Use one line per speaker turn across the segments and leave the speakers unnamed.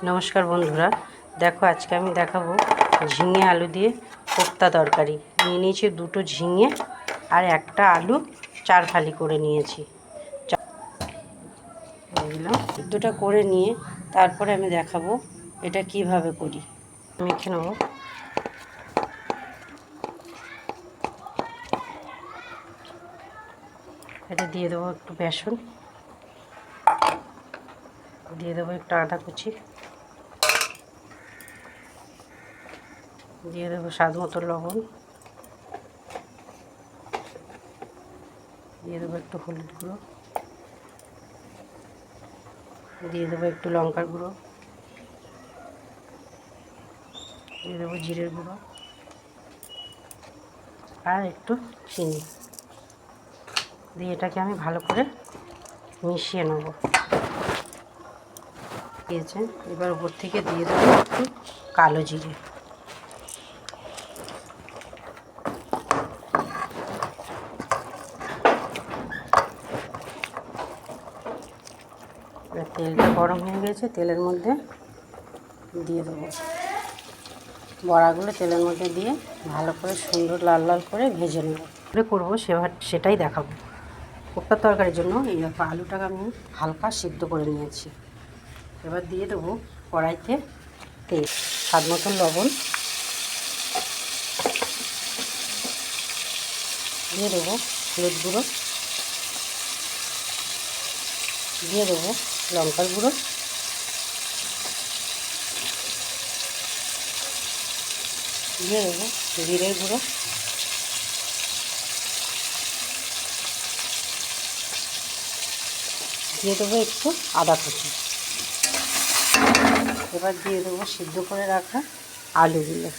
নমস্কার বন্ধুরা, দেখো আজকে আমি দেখাবো ঝিঙে আলু দিয়ে কোপ্তা তরকারি। নিয়ে নিয়েছি দুটো ঝিঙে আর একটা আলু চার ফালি করে নিয়েছি। দুটো করে নিয়ে তারপরে আমি দেখাবো এটা কিভাবে করি। মেখে নেব। এটা দিয়ে দেবো একটু বেসন, দিয়ে দেবো একটু আদা কুচি, দিয়ে দেবো স্বাদ মতো লবণ, দিয়ে দেবো একটু হলুদ গুঁড়ো, দিয়ে দেবো একটু লঙ্কার গুঁড়ো, দিয়ে দেবো জিরের গুঁড়ো আর একটু চিনি দিয়ে এটাকে আমি ভালো করে মিশিয়ে নেব। দিয়েছে, এবার উপর থেকে দিয়ে দেবো একটু কালো জিরে। তেলটা গরম হয়ে গেছে, তেলের মধ্যে দিয়ে দেবো বড়াগুলো। তেলের মধ্যে দিয়ে ভালো করে সুন্দর লাল লাল করে ভেজে নেব। করবো সেটাই দেখাবো। কোপ্তার তরকারির জন্য এই দেখো আলুটাকে আমি হালকা সিদ্ধ করে নিয়েছি। এবার দিয়ে দেবো কড়াইতে তেল, স্বাদ মতন লবণ, দিয়ে দেবো হলুদ গুঁড়ো, দিয়ে দেবো লঙ্কার গুঁড়ো, দিয়ে দেবো জিরের গুঁড়ো, দিয়ে দেবো একটু আদা কুচি। এবার দিয়ে দেবো সিদ্ধ করে রাখা আলুগুলো।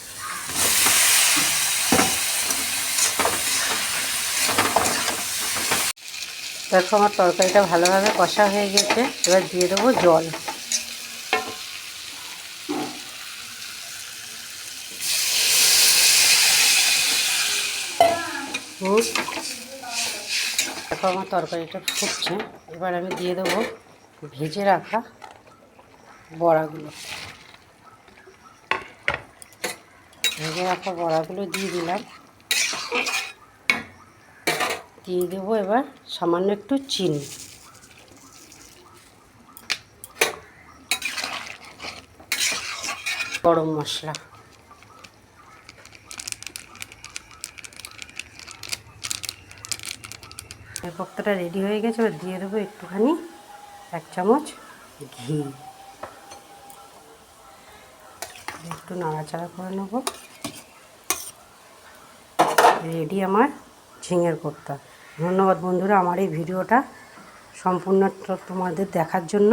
দেখো আমার তরকারিটা ভালোভাবে কষা হয়ে গেছে। এবার দিয়ে দেবো জল। দেখো আমার তরকারিটা ফুটছে। এবার আমি দিয়ে দেবো ভেজে রাখা বড়াগুলো। ভেজে রাখা বড়াগুলো দিয়ে দিলাম। দিয়ে দেবো এবার সামান্য একটু চিনি, গরম মশলা। কোপ্তাটা রেডি হয়ে গেছে। এবার দিয়ে দেবো একটুখানি 1 চামচ ঘি, একটু নাড়াচাড়া করে নেব। রেডি আমার ঝিঙের কোপ্তা। ধন্যবাদ বন্ধুরা আমার এই ভিডিওটা সম্পূর্ণ তোমাদের দেখার জন্য।